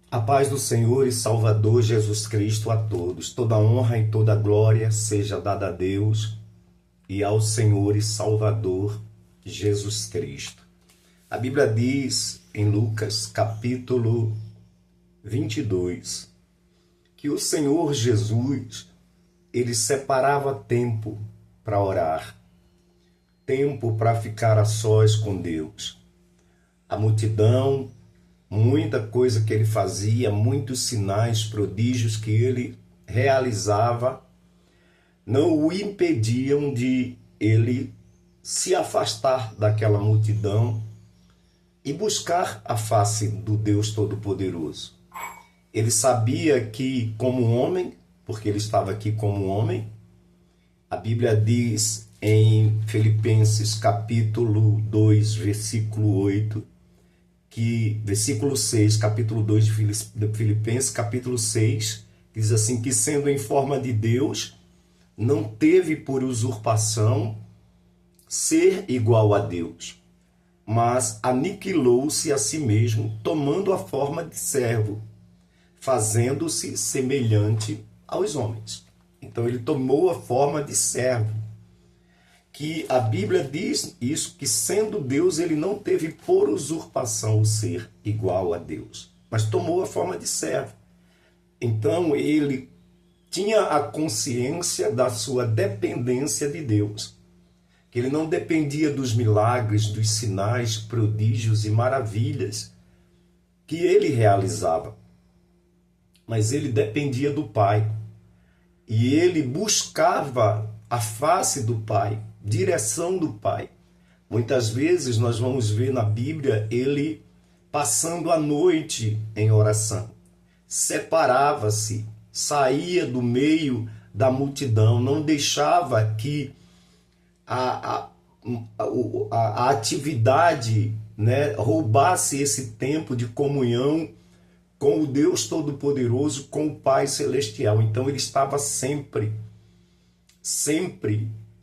A paz do Senhor e Salvador Jesus Cristo a todos. Toda honra e toda glória seja dada a Deus e ao Senhor e Salvador Jesus Cristo. A Bíblia diz em Lucas capítulo 22 que o Senhor Jesus, ele separava tempo para orar, tempo para ficar a sós com Deus. A multidão, muita coisa que ele fazia, muitos sinais, prodígios que ele realizava, não o impediam de ele se afastar daquela multidão e buscar a face do Deus Todo-Poderoso. Ele sabia que, como homem, porque ele estava aqui como homem, a Bíblia diz em Filipenses capítulo 2, versículo 8, versículo 6, capítulo 2 de Filipenses, capítulo 6, diz assim, que sendo em forma de Deus, não teve por usurpação ser igual a Deus, mas aniquilou-se a si mesmo, tomando a forma de servo, fazendo-se semelhante aos homens. Então ele tomou a forma de servo. Que a Bíblia diz isso, que sendo Deus, ele não teve por usurpação o ser igual a Deus, mas tomou a forma de servo. Então ele tinha a consciência da sua dependência de Deus, que ele não dependia dos milagres, dos sinais, prodígios e maravilhas que ele realizava, mas ele dependia do Pai, e ele buscava a face do Pai, direção do Pai. Muitas vezes nós vamos ver na Bíblia ele passando a noite em oração. Separava-se, saía do meio da multidão, não deixava que a atividade, roubasse esse tempo de comunhão com o Deus Todo-Poderoso, com o Pai Celestial. Então ele estava sempre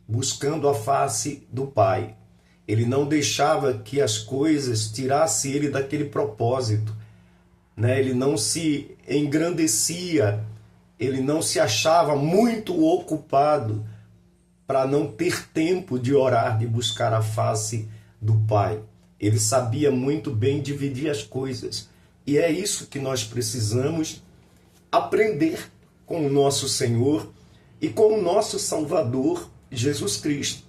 buscando a face do Pai. Ele não deixava que as coisas tirassem ele daquele propósito. Ele não se engrandecia, ele não se achava muito ocupado para não ter tempo de orar, de buscar a face do Pai. Ele sabia muito bem dividir as coisas. E é isso que nós precisamos aprender com o nosso Senhor e com o nosso Salvador, Jesus Cristo.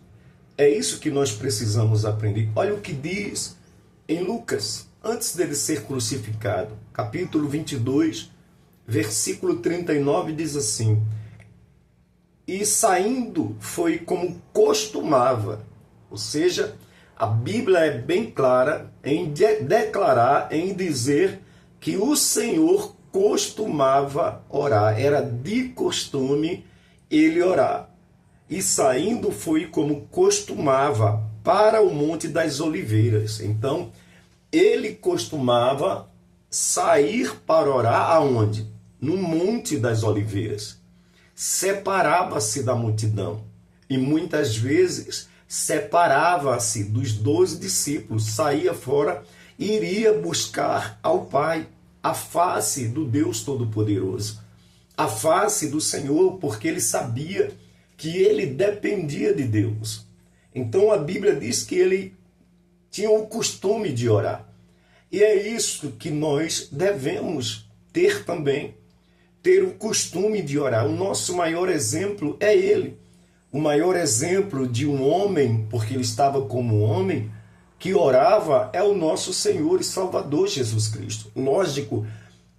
É isso que nós precisamos aprender. Olha o que diz em Lucas, antes dele ser crucificado, capítulo 22, versículo 39, diz assim: e saindo foi como costumava. Ou seja, a Bíblia é bem clara em declarar, em dizer que o Senhor costumava orar. Era de costume ele orar. E saindo foi como costumava para o Monte das Oliveiras. Então, ele costumava sair para orar aonde? No Monte das Oliveiras. Separava-se da multidão. E muitas vezes separava-se dos 12 discípulos, saía fora e iria buscar ao Pai, a face do Deus Todo-Poderoso, a face do Senhor, porque ele sabia que ele dependia de Deus. Então a Bíblia diz que ele tinha o costume de orar. E é isso que nós devemos ter também, ter o costume de orar. O nosso maior exemplo é ele. O maior exemplo de um homem, porque ele estava como homem, que orava, é o nosso Senhor e Salvador Jesus Cristo. Lógico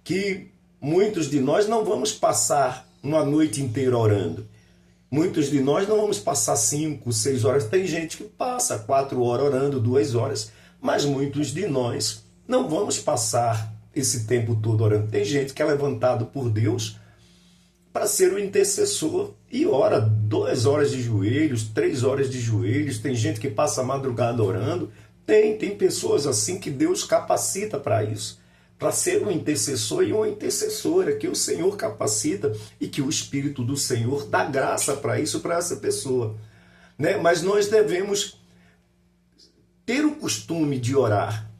que muitos de nós não vamos passar uma noite inteira orando. Muitos de nós não vamos passar 5, 6 horas. Tem gente que passa 4 horas orando, 2 horas. Mas muitos de nós não vamos passar esse tempo todo orando. Tem gente que é levantado por Deus para ser o intercessor e ora 2 horas de joelhos, 3 horas de joelhos. Tem gente que passa a madrugada orando. Tem pessoas assim que Deus capacita para isso, para ser um intercessor e uma intercessora, que o Senhor capacita e que o Espírito do Senhor dá graça para isso, para essa pessoa. Mas nós devemos ter o costume de orar.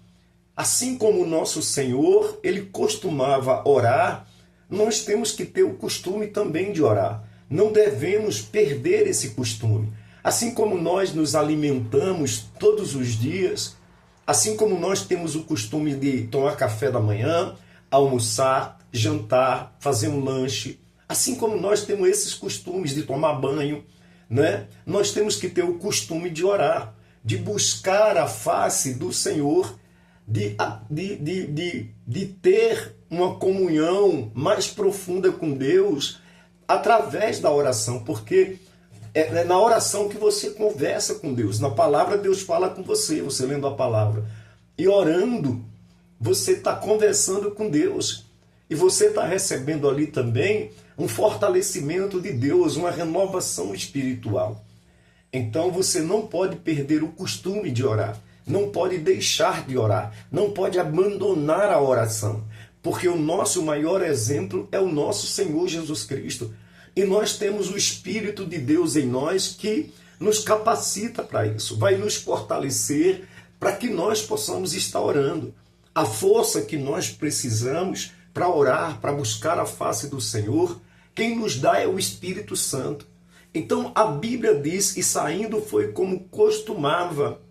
Assim como o nosso Senhor, ele costumava orar, nós temos que ter o costume também de orar. Não devemos perder esse costume. Assim como nós nos alimentamos todos os dias, assim como nós temos o costume de tomar café da manhã, almoçar, jantar, fazer um lanche, assim como nós temos esses costumes de tomar banho, né? Nós temos que ter o costume de orar, de buscar a face do Senhor, de ter uma comunhão mais profunda com Deus através da oração, porque é na oração que você conversa com Deus. Na palavra Deus fala com você, você lendo a palavra. E orando, você está conversando com Deus. E você está recebendo ali também um fortalecimento de Deus, uma renovação espiritual. Então você não pode perder o costume de orar. Não pode deixar de orar, não pode abandonar a oração, porque o nosso maior exemplo é o nosso Senhor Jesus Cristo. E nós temos o Espírito de Deus em nós que nos capacita para isso, vai nos fortalecer para que nós possamos estar orando. A força que nós precisamos para orar, para buscar a face do Senhor, quem nos dá é o Espírito Santo. Então a Bíblia diz que saindo foi como costumava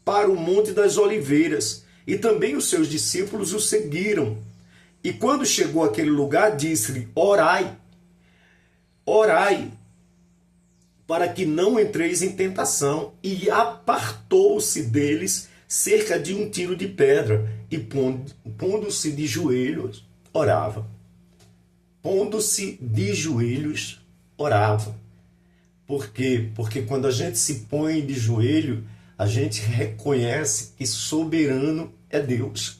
para o Monte das Oliveiras, e também os seus discípulos o seguiram. E quando chegou àquele lugar, disse-lhe: orai, orai, para que não entreis em tentação. E apartou-se deles cerca de 1 tiro de pedra, e pondo-se de joelhos, orava. Pondo-se de joelhos, orava. Por quê? Porque quando a gente se põe de joelho, a gente reconhece que soberano é Deus.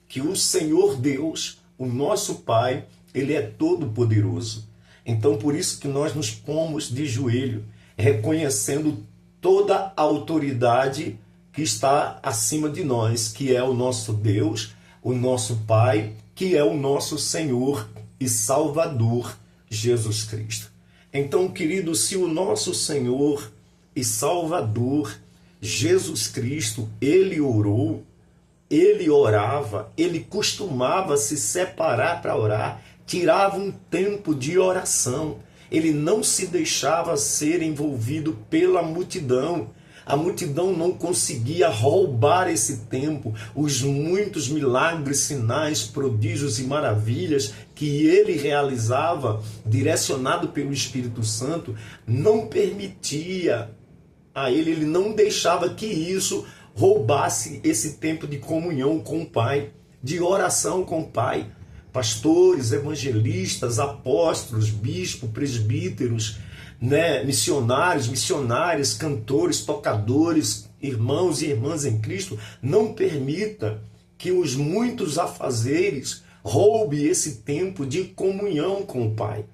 Que o Senhor Deus, o nosso Pai, ele é todo poderoso. Então por isso que nós nos pomos de joelho, reconhecendo toda a autoridade que está acima de nós, que é o nosso Deus, o nosso Pai, que é o nosso Senhor e Salvador, Jesus Cristo. Então, querido, se o nosso Senhor e Salvador, Jesus Cristo, ele orou, ele orava, ele costumava se separar para orar, tirava um tempo de oração, ele não se deixava ser envolvido pela multidão. A multidão não conseguia roubar esse tempo. Os muitos milagres, sinais, prodígios e maravilhas que ele realizava, direcionado pelo Espírito Santo, não permitia a ele não deixava que isso roubasse esse tempo de comunhão com o Pai, de oração com o Pai. Pastores, evangelistas, apóstolos, bispos, presbíteros, missionários, missionárias, cantores, tocadores, irmãos e irmãs em Cristo, não permita que os muitos afazeres roube esse tempo de comunhão com o Pai.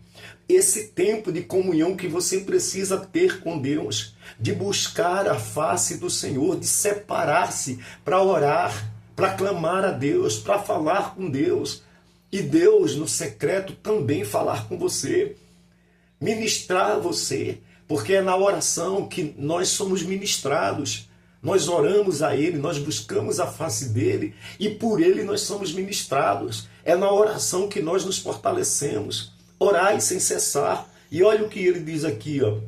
Esse tempo de comunhão que você precisa ter com Deus, de buscar a face do Senhor, de separar-se para orar, para clamar a Deus, para falar com Deus. E Deus, no secreto, também falar com você. Ministrar a você, porque é na oração que nós somos ministrados. Nós oramos a Ele, nós buscamos a face dEle e por Ele nós somos ministrados. É na oração que nós nos fortalecemos. Orai sem cessar. E olha o que ele diz aqui, ó.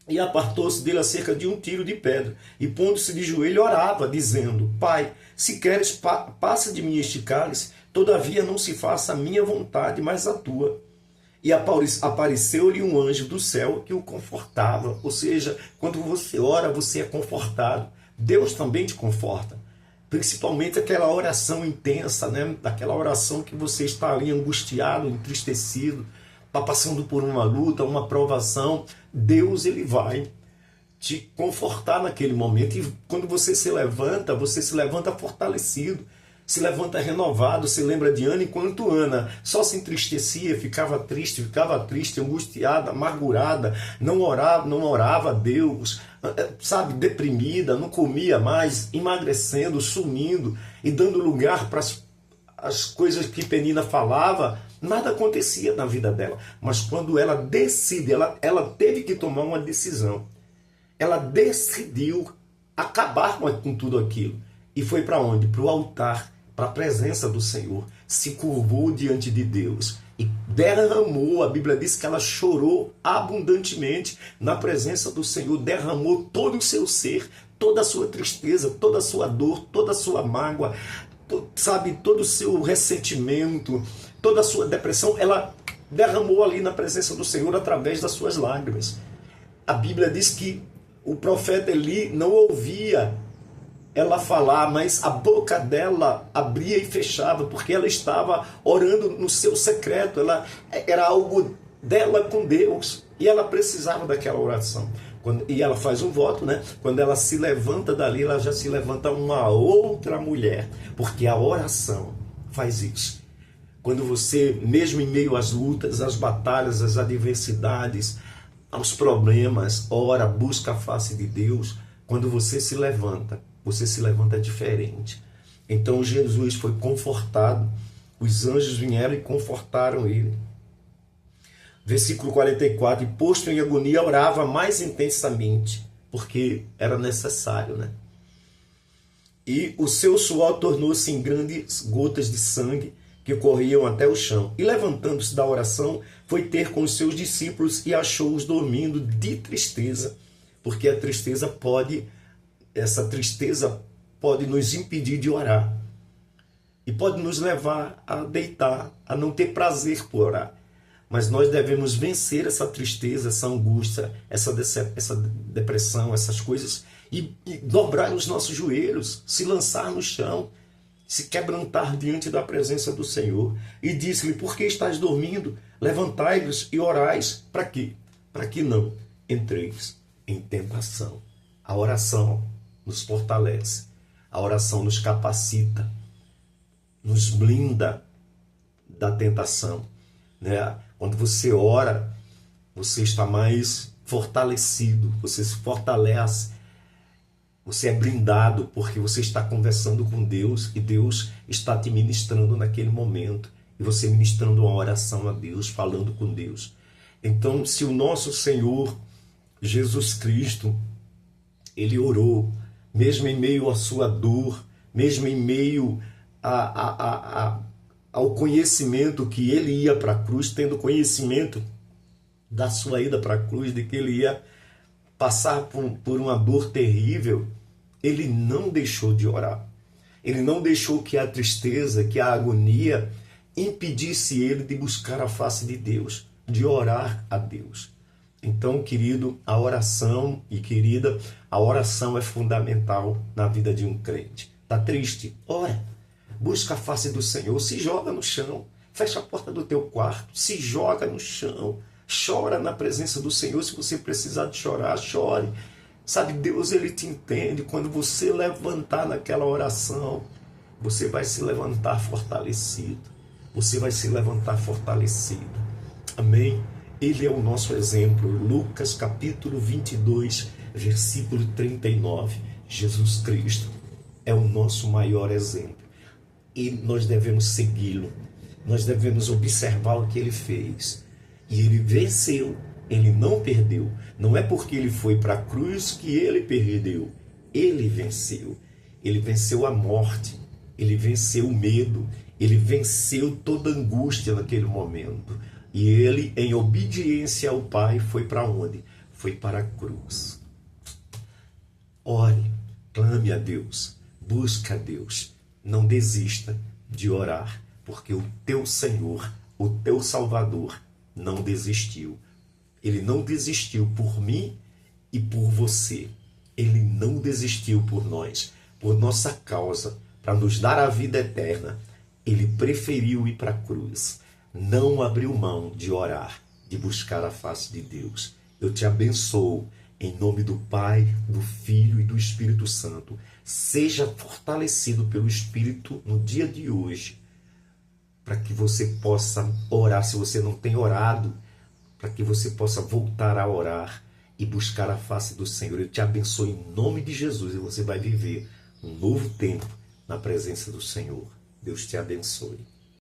E apartou-se dele a cerca de 1 tiro de pedra, e pondo-se de joelho orava, dizendo: Pai, se queres, passa de mim este cálice, todavia não se faça a minha vontade, mas a tua. E apareceu-lhe um anjo do céu que o confortava. Ou seja, quando você ora, você é confortado. Deus também te conforta. Principalmente aquela oração intensa, aquela oração que você está ali angustiado, entristecido, está passando por uma luta, uma provação. Deus, ele vai te confortar naquele momento. E quando você se levanta fortalecido. Se levanta renovado, se lembra de Ana, enquanto Ana só se entristecia, ficava triste, angustiada, amargurada, não orava a Deus, deprimida, não comia mais, emagrecendo, sumindo e dando lugar para as coisas que Penina falava, nada acontecia na vida dela. Mas quando ela decide, ela teve que tomar uma decisão. Ela decidiu acabar com tudo aquilo. E foi para onde? Para o altar, para a presença do Senhor. Se curvou diante de Deus e derramou, a Bíblia diz que ela chorou abundantemente na presença do Senhor, derramou todo o seu ser, toda a sua tristeza, toda a sua dor, toda a sua mágoa, sabe, todo o seu ressentimento, toda a sua depressão, ela derramou ali na presença do Senhor através das suas lágrimas. A Bíblia diz que o profeta Eli não ouvia ela falar, mas a boca dela abria e fechava, porque ela estava orando no seu secreto, era algo dela com Deus, e ela precisava daquela oração. E ela faz um voto, né? Quando ela se levanta dali, ela já se levanta uma outra mulher, porque a oração faz isso. Quando você, mesmo em meio às lutas, às batalhas, às adversidades, aos problemas, ora, busca a face de Deus, quando você se levanta diferente. Então Jesus foi confortado, os anjos vieram e confortaram ele. Versículo 44, e posto em agonia, orava mais intensamente, porque era necessário, né? E o seu suor tornou-se em grandes gotas de sangue, que corriam até o chão. E levantando-se da oração, foi ter com os seus discípulos e achou-os dormindo de tristeza, porque essa tristeza pode nos impedir de orar. E pode nos levar a deitar, a não ter prazer por orar. Mas nós devemos vencer essa tristeza, essa angústia, essa depressão, essas coisas, e dobrar os nossos joelhos, se lançar no chão, se quebrantar diante da presença do Senhor. E disse-lhe, por que estás dormindo? Levantai-vos e orais. Para quê? Para que não entreis em tentação. A oração nos fortalece. A oração nos capacita, nos blinda da tentação, né? Quando você ora, você está mais fortalecido, você se fortalece, você é blindado porque você está conversando com Deus e Deus está te ministrando naquele momento. E você ministrando uma oração a Deus, falando com Deus. Então, se o nosso Senhor Jesus Cristo, Ele orou, mesmo em meio à sua dor, mesmo em meio ao conhecimento que Ele ia para a cruz, tendo conhecimento da sua ida para a cruz, de que Ele ia passar por uma dor terrível, Ele não deixou de orar. Ele não deixou que a tristeza, que a agonia impedisse Ele de buscar a face de Deus, de orar a Deus. Então, querido, a oração e querida, a oração é fundamental na vida de um crente. Está triste? Ora, busca a face do Senhor, se joga no chão, fecha a porta do teu quarto, se joga no chão, chora na presença do Senhor. Se você precisar de chorar, chore. Sabe, Deus, Ele te entende. Quando você levantar naquela oração, você vai se levantar fortalecido. Você vai se levantar fortalecido. Amém? Ele é o nosso exemplo. Lucas capítulo 22, versículo 39. Jesus Cristo é o nosso maior exemplo. E nós devemos segui-lo. Nós devemos observar o que Ele fez. E Ele venceu. Ele não perdeu. Não é porque Ele foi para a cruz que Ele perdeu. Ele venceu. Ele venceu a morte. Ele venceu o medo. Ele venceu toda a angústia naquele momento. E Ele, em obediência ao Pai, foi para onde? Foi para a cruz. Ore, clame a Deus, busque a Deus. Não desista de orar, porque o teu Senhor, o teu Salvador, não desistiu. Ele não desistiu por mim e por você. Ele não desistiu por nós, por nossa causa, para nos dar a vida eterna. Ele preferiu ir para a cruz. Não abriu mão de orar, de buscar a face de Deus. Eu te abençoo em nome do Pai, do Filho e do Espírito Santo. Seja fortalecido pelo Espírito no dia de hoje, para que você possa orar, se você não tem orado, para que você possa voltar a orar e buscar a face do Senhor. Eu te abençoo em nome de Jesus e você vai viver um novo tempo na presença do Senhor. Deus te abençoe.